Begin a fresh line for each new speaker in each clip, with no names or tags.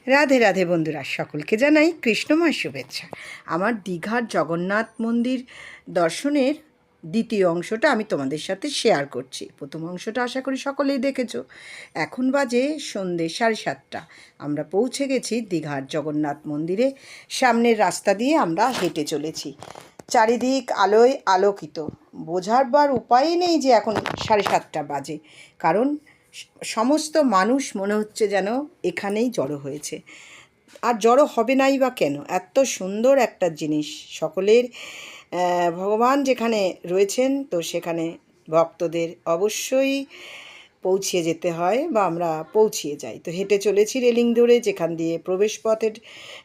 রাধে রাধে বন্ধুরা, সকলকে জানাই কৃষ্ণময় শুভেচ্ছা। আমার দীঘার জগন্নাথ মন্দির দর্শনের দ্বিতীয় অংশটা আমি তোমাদের সাথে শেয়ার করছি। প্রথম অংশটা আশা করি সকলেই দেখেছো। এখন বাজে সন্ধ্যে 7:30। আমরা পৌঁছে গেছি দীঘার জগন্নাথ মন্দিরে। সামনের রাস্তা দিয়ে আমরা হেঁটে চলেছি। চারিদিক আলোয় আলোকিত, বোঝাবার উপায় নেই যে এখন 7:30 বাজে, কারণ সমস্ত মানুষ মনে হচ্ছে যেন এখানেই জড়ো হয়েছে। আর জড়ো হবে নাই বা কেন? এত সুন্দর একটা জিনিস, সকলের ভগবান যেখানে রয়েছেন, তো সেখানে ভক্তদের অবশ্যই পৌঁছিয়ে যেতে হয় বা আমরা পৌঁছিয়ে যাই। তো হেঁটে চলেছি রেলিং ধরে, যেখান দিয়ে প্রবেশ পথের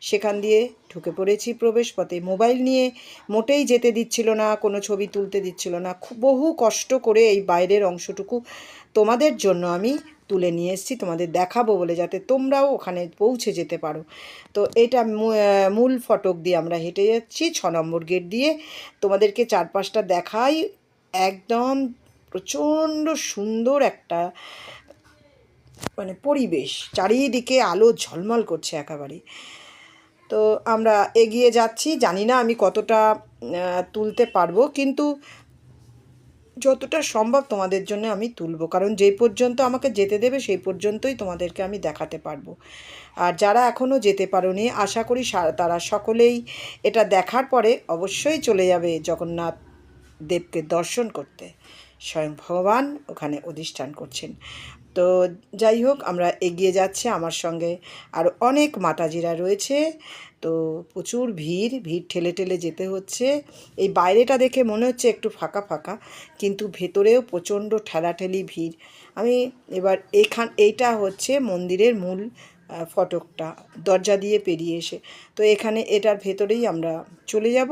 সেখান দিয়ে ঢুকে পড়েছি প্রবেশ পথে। মোবাইল নিয়ে মোটেই যেতে দিচ্ছিল না, কোনো ছবি তুলতে দিচ্ছিল না। বহু কষ্ট করে এই বাইরের অংশটুকু তোমাদের জন্য আমি তুলে নিয়ে এসেছি, তোমাদের দেখাবো বলে, যাতে তোমরাও ওখানে পৌঁছে যেতে পারো। তো এটা মূল ফটক দিয়ে আমরা হেঁটে যাচ্ছি, 6 নম্বর গেট দিয়ে। তোমাদেরকে চারপাশটা দেখাই। একদম প্রচণ্ড সুন্দর একটা পরিবেশ, চারিদিকে আলো ঝলমল করছে একেবারে। তো আমরা এগিয়ে যাচ্ছি, জানি না আমি কতটা তুলতে পারবো, কিন্তু যতটা সম্ভব তোমাদের জন্য আমি তুলব, কারণ যেই পর্যন্ত আমাকে যেতে দেবে সেই পর্যন্তই তোমাদেরকে আমি দেখাতে পারবো। আর যারা এখনও যেতে পারোনি, আশা করি তারা সকলেই এটা দেখার পরে অবশ্যই চলে যাবে জগন্নাথ দেবকে দর্শন করতে। স্বয়ং ভগবান ওখানে অধিষ্ঠান করছেন। তো যাই হোক, আমরা এগিয়ে যাচ্ছি, আমার সঙ্গে আর অনেক মাতাজিরা রয়েছে। তো প্রচুর ভিড় ঠেলে ঠেলে যেতে হচ্ছে। এই বাইরেটা দেখে মনে হচ্ছে একটু ফাঁকা ফাঁকা, কিন্তু ভেতরেও প্রচণ্ড ঠেলাঠেলি ভিড়। আমি এবার এইটা হচ্ছে মন্দিরের মূল ফটকটা, দরজা দিয়ে পেরিয়ে এসে। তো এখানে এটার ভেতরেই আমরা চলে যাব।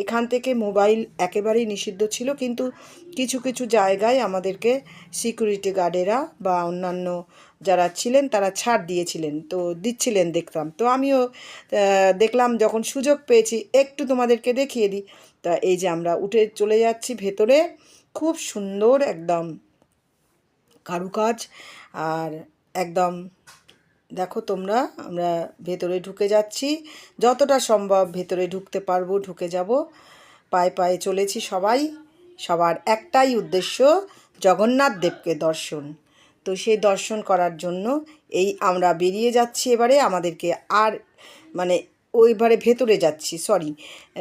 এখান থেকে মোবাইল একেবারেই নিষিদ্ধ ছিল, কিন্তু কিছু কিছু জায়গায় আমাদেরকে সিকিউরিটি গার্ডেরা বা অন্যান্য যারা ছিলেন তারা ছাড় দিয়েছিলেন, তো দিচ্ছিলেন দেখলাম। তো আমিও দেখলাম, যখন সুযোগ পেয়েছি একটু তোমাদেরকে দেখিয়ে দিই। তা এই যে আমরা উঠে চলে যাচ্ছি ভেতরে। খুব সুন্দর একদম কারুকাজ, আর একদম দেখো তোমরা, আমরা ভেতরে ঢুকে যাচ্ছি। যতটা সম্ভব ভেতরে ঢুকতে পারবো ঢুকে যাব। পায়ে পায়ে চলেছি সবাই। সবার একটাই উদ্দেশ্য, জগন্নাথ দেবকে দর্শন। তো সেই দর্শন করার জন্য এই আমরা বেরিয়ে যাচ্ছি এবারে। আমাদেরকে আর ওইবারে ভেতরে যাচ্ছি,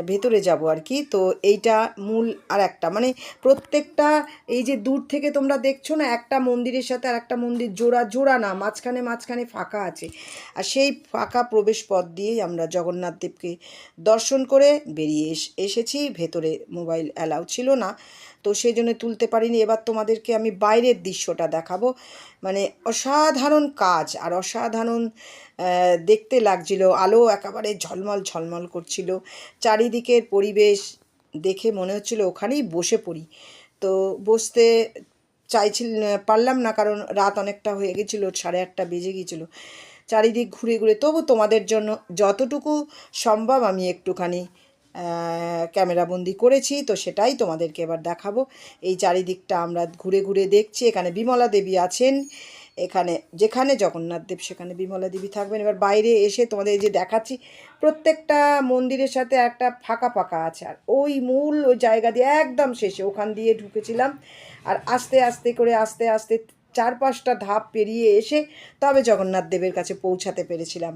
ভেতরে যাব আর কি। তো এইটা মূল আর একটা প্রত্যেকটা, এই যে দূর থেকে তোমরা দেখছো না, একটা মন্দিরের সাথে আর একটা মন্দির জোড়া জোড়া না, মাঝখানে মাঝখানে ফাঁকা আছে। আর সেই ফাঁকা প্রবেশ পথ দিয়েই আমরা জগন্নাথ দেবকে দর্শন করে বেরিয়ে এসেছি। ভেতরে মোবাইল অ্যালাউ ছিল না, তো সেই জন্য তুলতে পারিনি। এবার তোমাদেরকে আমি বাইরের দৃশ্যটা দেখাবো। অসাধারণ কাজ আর অসাধারণ দেখতে লাগছিল। আলো একেবারে ঝলমল ঝলমল করছিল। চারিদিকের পরিবেশ দেখে মনে হচ্ছিল ওখানেই বসে পড়ি। তো বসতে পারলাম না, কারণ রাত অনেকটা হয়ে গেছিলো, 8:30 বেজে গিয়েছিলো। চারিদিক ঘুরে ঘুরে তবু তোমাদের জন্য যতটুকু সম্ভব আমি একটুখানি ক্যামেরাবন্দি করেছি, তো সেটাই তোমাদেরকে এবার দেখাবো। এই চারিদিকটা আমরা ঘুরে ঘুরে দেখছি। এখানে বিমলা দেবী আছেন, এখানে যেখানে জগন্নাথ দেব সেখানে বিমলা দেবী থাকবেন। এবার বাইরে এসে তোমাদের এই যে দেখাচ্ছি, প্রত্যেকটা মন্দিরের সাথে একটা ফাঁকা ফাঁকা আছে। আর ওই মূল ওই জায়গা দিয়ে একদম শেষে ওখান দিয়ে ঢুকেছিলাম। আর আস্তে আস্তে করে আস্তে আস্তে 4-5টা ধাপ পেরিয়ে এসে তবে জগন্নাথ দেবের কাছে পৌঁছাতে পেরেছিলাম।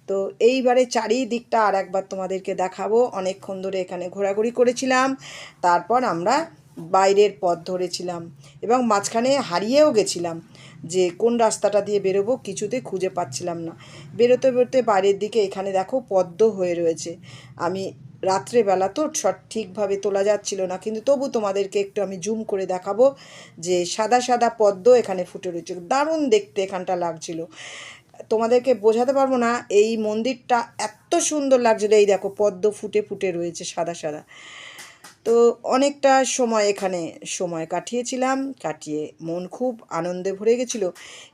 তো এইবারে চারিদিকটা আর একবার তোমাদেরকে দেখাবো। অনেকক্ষণ ধরে এখানে ঘোরাঘুরি করেছিলাম, তারপর আমরা বাইরের পথ ধরেছিলাম এবং মাঝখানে হারিয়েও গেছিলাম যে কোন রাস্তাটা দিয়ে বেরোবো, কিছুতে খুঁজে পাচ্ছিলাম না। বেরোতে বেরোতে বাইরের দিকে এখানে দেখো পদ্ম হয়ে রয়েছে। আমি রাত্রেবেলা তো ঠিকভাবে তোলা যাচ্ছিল না, কিন্তু তবু তোমাদেরকে একটু আমি জুম করে দেখাবো যে সাদা সাদা পদ্ম এখানে ফুটে রয়েছে। দারুণ দেখতে এখানটা লাগছিল, তোমাদেরকে বোঝাতে পারবো না। এই মন্দিরটা এত সুন্দর লাগছিল। এই দেখো পদ্ম ফুটে ফুটে রয়েছে সাদা সাদা। তো অনেকটা সময় এখানে কাটিয়েছিলাম, কাটিয়ে মন খুব আনন্দে ভরে গেছিলো।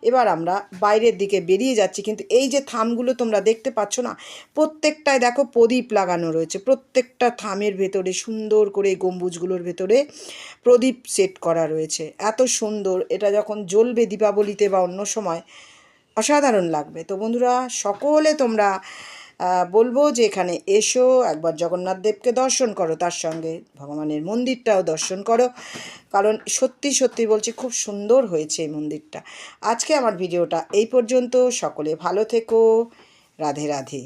এবার আমরা বাইরের দিকে বেরিয়ে যাচ্ছি, কিন্তু এই যে থামগুলো তোমরা দেখতে পাচ্ছ না, প্রত্যেকটায় দেখো প্রদীপ লাগানো রয়েছে। প্রত্যেকটা থামের ভেতরে সুন্দর করে গম্বুজগুলোর ভেতরে প্রদীপ সেট করা রয়েছে। এত সুন্দর, এটা যখন জ্বলবে দীপাবলিতে বা অন্য সময়, অসাধারণ লাগবে। তো বন্ধুরা সকলে তোমরা বলবো যে এখানে এসো, একবার জগন্নাথ দেবকে দর্শন করো, তার সঙ্গে ভগবানের মন্দিরটাও দর্শন করো, কারণ সত্যি সত্যি বলছি খুব সুন্দর হয়েছে এই মন্দিরটা। আজকে আমার ভিডিওটা এই পর্যন্ত। সকলে ভালো থেকো। রাধে রাধে।